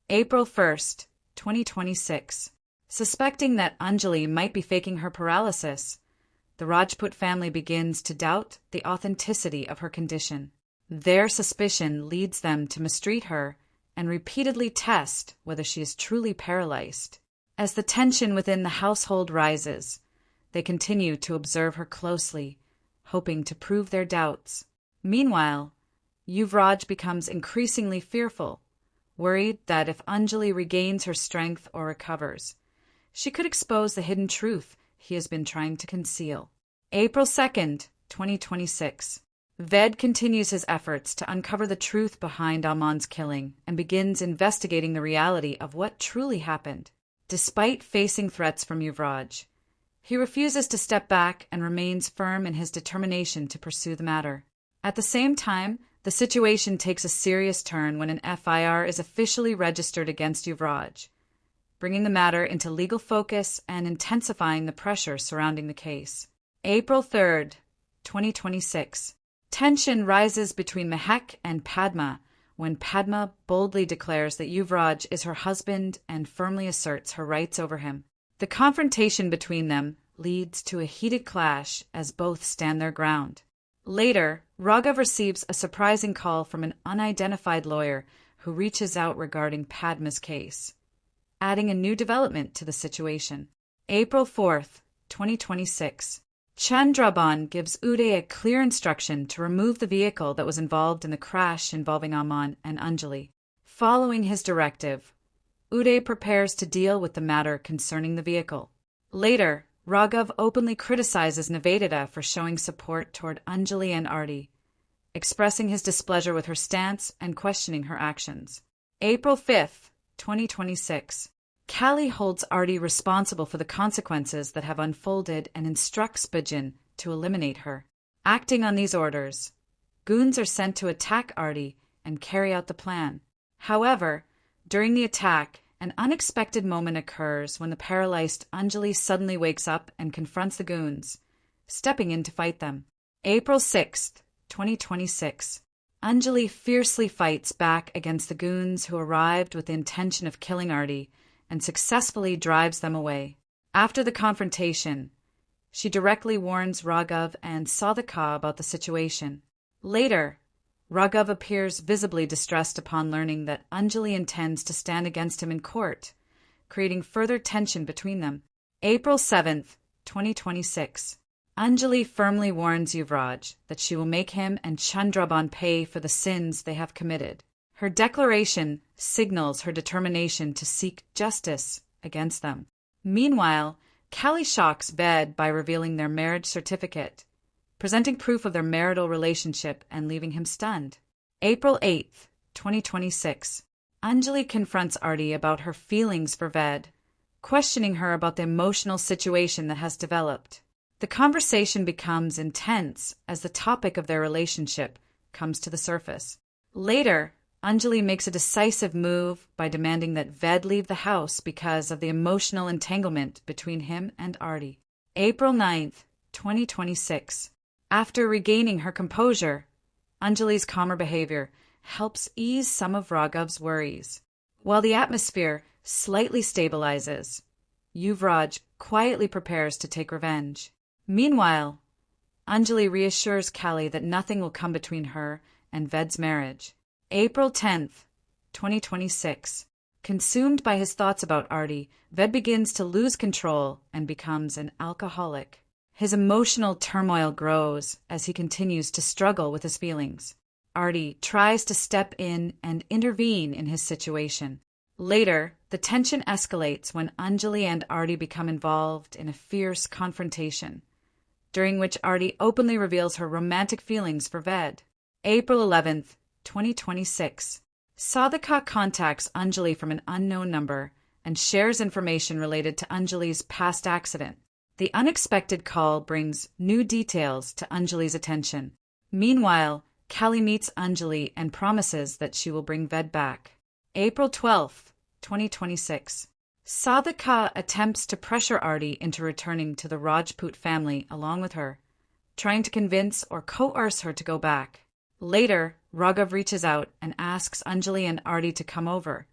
April 1st, 2026. Suspecting that Anjali might be faking her paralysis, the Rajput family begins to doubt the authenticity of her condition. Their suspicion leads them to mistreat her and repeatedly test whether she is truly paralyzed. As the tension within the household rises, they continue to observe her closely, hoping to prove their doubts. Meanwhile, Uvraj becomes increasingly fearful, worried that if Anjali regains her strength or recovers, she could expose the hidden truth he has been trying to conceal. April 2nd, 2026. Ved continues his efforts to uncover the truth behind Aman's killing and begins investigating the reality of what truly happened. Despite facing threats from Uvraj, he refuses to step back and remains firm in his determination to pursue the matter. At the same time, the situation takes a serious turn when an FIR is officially registered against Uvraj, bringing the matter into legal focus and intensifying the pressure surrounding the case. April 3rd, 2026. Tension rises between Mehak and Padma when Padma boldly declares that Uvraj is her husband and firmly asserts her rights over him. The confrontation between them leads to a heated clash as both stand their ground. Later, Raghav receives a surprising call from an unidentified lawyer who reaches out regarding Padma's case, adding a new development to the situation. April 4th, 2026. Chandraban gives Uday a clear instruction to remove the vehicle that was involved in the crash involving Aman and Anjali. Following his directive, Uday prepares to deal with the matter concerning the vehicle. Later, Raghav openly criticizes Nivedita for showing support toward Anjali and Arty, expressing his displeasure with her stance and questioning her actions. April 5th, 2026. Kali holds Arty responsible for the consequences that have unfolded and instructs Bhajan to eliminate her. Acting on these orders, goons are sent to attack Arty and carry out the plan. However, during the attack, an unexpected moment occurs when the paralyzed Anjali suddenly wakes up and confronts the goons, stepping in to fight them. April 6th, 2026. Anjali fiercely fights back against the goons who arrived with the intention of killing Arty and successfully drives them away. After the confrontation, she directly warns Raghav and Sadhika about the situation. Later, Raghav appears visibly distressed upon learning that Anjali intends to stand against him in court, creating further tension between them. April 7th, 2026. Anjali firmly warns Uvraj that she will make him and Chandraban pay for the sins they have committed. Her declaration signals her determination to seek justice against them. Meanwhile, Kali shocks Ved by revealing their marriage certificate, presenting proof of their marital relationship and leaving him stunned. April 8th, 2026. Anjali confronts Arty about her feelings for Ved, questioning her about the emotional situation that has developed. The conversation becomes intense as the topic of their relationship comes to the surface. Later, Anjali makes a decisive move by demanding that Ved leave the house because of the emotional entanglement between him and Arty. April 9th, 2026. After regaining her composure, Anjali's calmer behavior helps ease some of Raghav's worries. While the atmosphere slightly stabilizes, Uvraj quietly prepares to take revenge. Meanwhile, Anjali reassures Kali that nothing will come between her and Ved's marriage. April 10th, 2026. Consumed by his thoughts about Arty, Ved begins to lose control and becomes an alcoholic. His emotional turmoil grows as he continues to struggle with his feelings. Arty tries to step in and intervene in his situation. Later, the tension escalates when Anjali and Arty become involved in a fierce confrontation, during which Arty openly reveals her romantic feelings for Ved. April 11th, 2026. Sadhika contacts Anjali from an unknown number and shares information related to Anjali's past accident. The unexpected call brings new details to Anjali's attention. Meanwhile, Kali meets Anjali and promises that she will bring Ved back. April 12th, 2026. Sadhika attempts to pressure Arty into returning to the Rajput family along with her, trying to convince or coerce her to go back. Later, Raghav reaches out and asks Anjali and Arty to come over,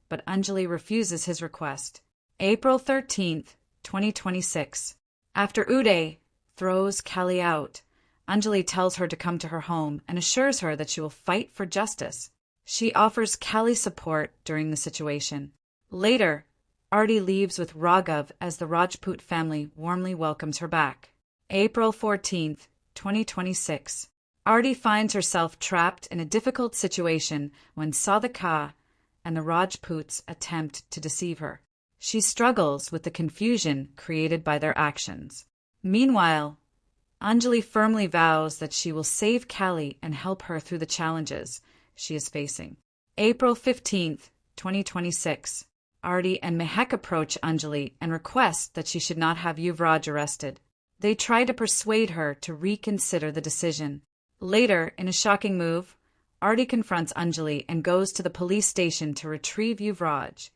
but Anjali refuses his request. April 13th, 2026. After Uday throws Kali out, Anjali tells her to come to her home and assures her that she will fight for justice. She offers Kali support during the situation. Later, Arty leaves with Raghav as the Rajput family warmly welcomes her back. April 14th, 2026. Arty finds herself trapped in a difficult situation when Sadhika and the Rajputs attempt to deceive her. She struggles with the confusion created by their actions. Meanwhile, Anjali firmly vows that she will save Kali and help her through the challenges she is facing. April 15th, 2026. Arty and Mehak approach Anjali and request that she should not have Uvraj arrested. They try to persuade her to reconsider the decision. Later, in a shocking move, Arty confronts Anjali and goes to the police station to retrieve Uvraj,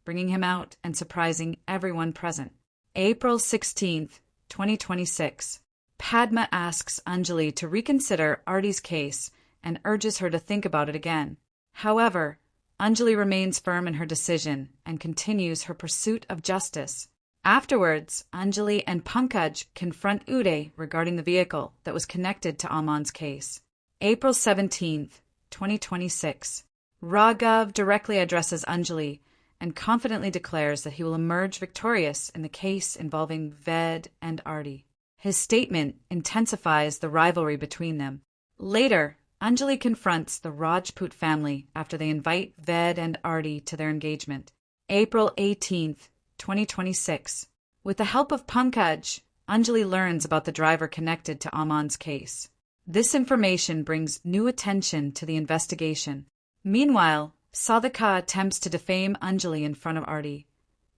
bringing him out and surprising everyone present. April 16th, 2026. Padma asks Anjali to reconsider Arty's case and urges her to think about it again. However, Anjali remains firm in her decision and continues her pursuit of justice. Afterwards, Anjali and Pankaj confront Uday regarding the vehicle that was connected to Aman's case. April 17th, 2026. Raghav directly addresses Anjali and confidently declares that he will emerge victorious in the case involving Ved and Arty. His statement intensifies the rivalry between them. Later, Anjali confronts the Rajput family after they invite Ved and Arty to their engagement. April 18th, 2026. With the help of Pankaj, Anjali learns about the driver connected to Aman's case. This information brings new attention to the investigation. Meanwhile, Sadhika attempts to defame Anjali in front of Arty,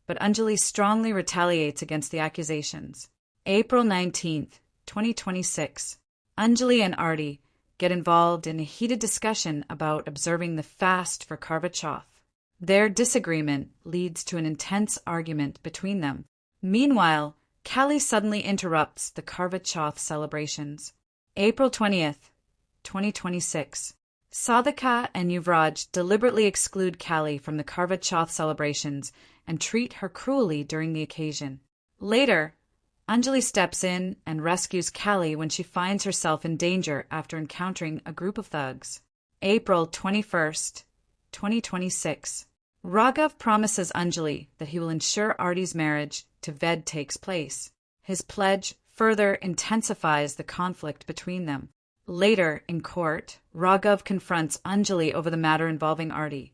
but Anjali strongly retaliates against the accusations. April 19th, 2026. Anjali and Arty get involved in a heated discussion about observing the fast for Karva Chauth. Their disagreement leads to an intense argument between them. Meanwhile, Kali suddenly interrupts the Karva Chauth celebrations. April 20th, 2026. Sadhika and Uvraj deliberately exclude Kali from the Karva Chauth celebrations and treat her cruelly during the occasion. Later, Anjali steps in and rescues Kali when she finds herself in danger after encountering a group of thugs. April 21st, 2026. Raghav promises Anjali that he will ensure Arty's marriage to Ved takes place. His pledge further intensifies the conflict between them. Later, in court, Raghav confronts Anjali over the matter involving Arty,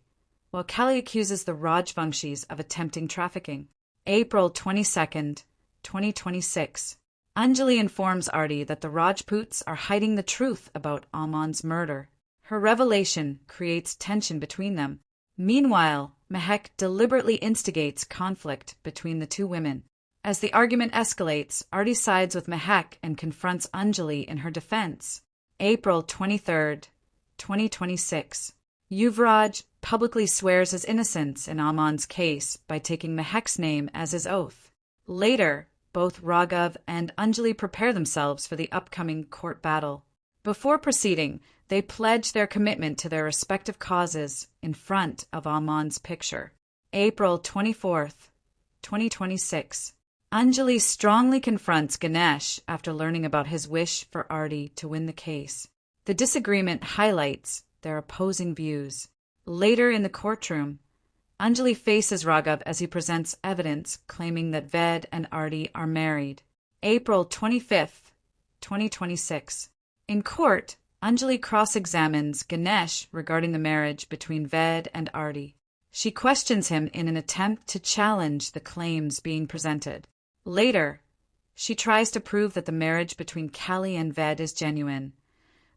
while Kali accuses the Rajvanshis of attempting trafficking. April 22nd, 2026. Anjali informs Arty that the Rajputs are hiding the truth about Aman's murder. Her revelation creates tension between them. Meanwhile, Mehak deliberately instigates conflict between the two women. As the argument escalates, Arty sides with Mehak and confronts Anjali in her defense. April 23rd, 2026. Uvraj publicly swears his innocence in Aman's case by taking Mehak's name as his oath. Later, both Raghav and Anjali prepare themselves for the upcoming court battle. Before proceeding, they pledge their commitment to their respective causes in front of Aman's picture. April 24th, 2026. Anjali strongly confronts Ganesh after learning about his wish for Arty to win the case. The disagreement highlights their opposing views. Later in the courtroom, Anjali faces Raghav as he presents evidence claiming that Ved and Arty are married. April 25th, 2026. In court, Anjali cross-examines Ganesh regarding the marriage between Ved and Arty. She questions him in an attempt to challenge the claims being presented. Later, she tries to prove that the marriage between Kali and Ved is genuine,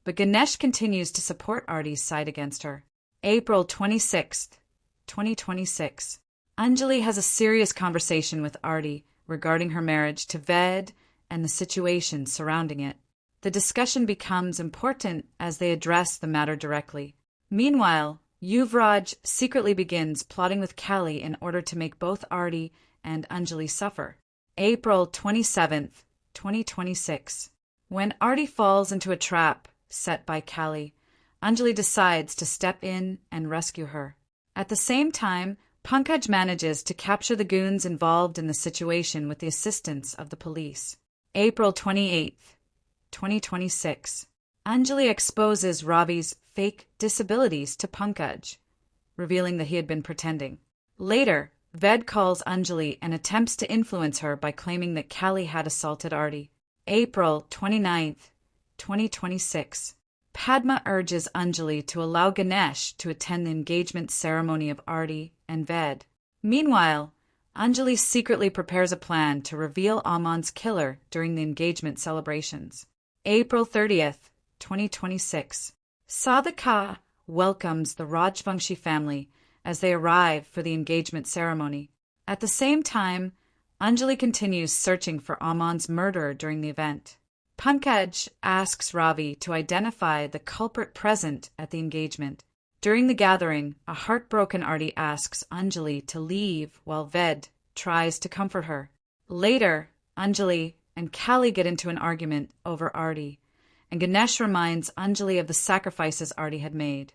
but Ganesh continues to support Arty's side against her. April 26th, 2026. Anjali has a serious conversation with Arty regarding her marriage to Ved and the situation surrounding it. The discussion becomes important as they address the matter directly. Meanwhile, Uvraj secretly begins plotting with Kali in order to make both Arty and Anjali suffer. April 27th, 2026. When Arty falls into a trap set by Kali, Anjali decides to step in and rescue her. At the same time, Pankaj manages to capture the goons involved in the situation with the assistance of the police. April 28, 2026. Anjali exposes Ravi's fake disabilities to Pankaj, revealing that he had been pretending. Later, Ved calls Anjali and attempts to influence her by claiming that Callie had assaulted Arty. April 29, 2026. Padma urges Anjali to allow Ganesh to attend the engagement ceremony of Arty and Ved. Meanwhile, Anjali secretly prepares a plan to reveal Amon's killer during the engagement celebrations. April 30th, 2026. Sadhika welcomes the Rajvanshi family as they arrive for the engagement ceremony. At the same time, Anjali continues searching for Amon's murderer during the event. Pankaj asks Ravi to identify the culprit present at the engagement. During the gathering, a heartbroken Arty asks Anjali to leave while Ved tries to comfort her. Later, Anjali and Callie get into an argument over Arty, and Ganesh reminds Anjali of the sacrifices Arty had made.